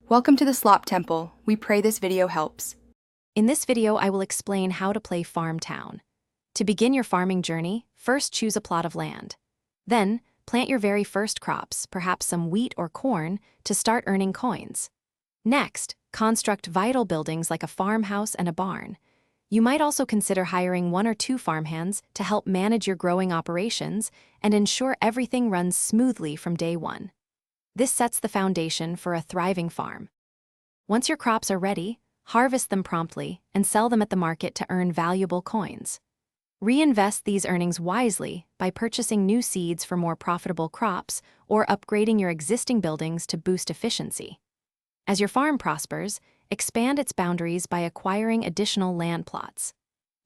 Welcome to the Slop Temple. We pray this video helps. In this video, I will explain how to play Farm Town. To begin your farming journey, first choose a plot of land. Then, plant your very first crops, perhaps some wheat or corn, to start earning coins. Next, construct vital buildings like a farmhouse and a barn. You might also consider hiring 1 or 2 farmhands to help manage your growing operations and ensure everything runs smoothly from day one. This sets the foundation for a thriving farm. Once your crops are ready, harvest them promptly and sell them at the market to earn valuable coins. Reinvest these earnings wisely by purchasing new seeds for more profitable crops or upgrading your existing buildings to boost efficiency. As your farm prospers, expand its boundaries by acquiring additional land plots.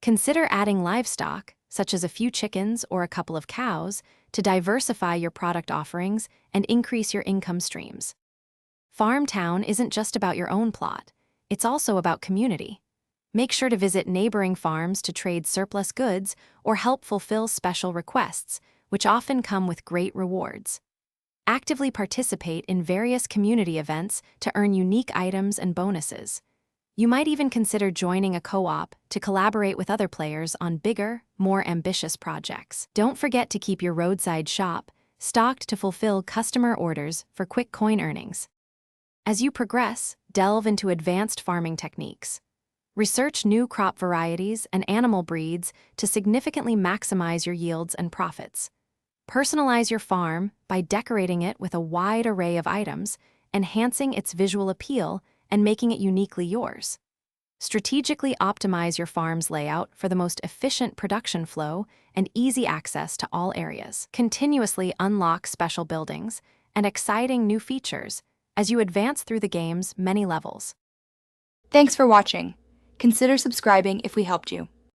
Consider adding livestock, such as a few chickens or a couple of cows, to diversify your product offerings and increase your income streams. Farm Town isn't just about your own plot, it's also about community. Make sure to visit neighboring farms to trade surplus goods or help fulfill special requests, which often come with great rewards. Actively participate in various community events to earn unique items and bonuses. You might even consider joining a co-op to collaborate with other players on bigger, more ambitious projects. Don't forget to keep your roadside shop stocked to fulfill customer orders for quick coin earnings. As you progress, delve into advanced farming techniques. Research new crop varieties and animal breeds to significantly maximize your yields and profits. Personalize your farm by decorating it with a wide array of items, enhancing its visual appeal and making it uniquely yours. Strategically optimize your farm's layout for the most efficient production flow and easy access to all areas. Continuously unlock special buildings and exciting new features as you advance through the game's many levels. Thanks for watching. Consider subscribing if we helped you.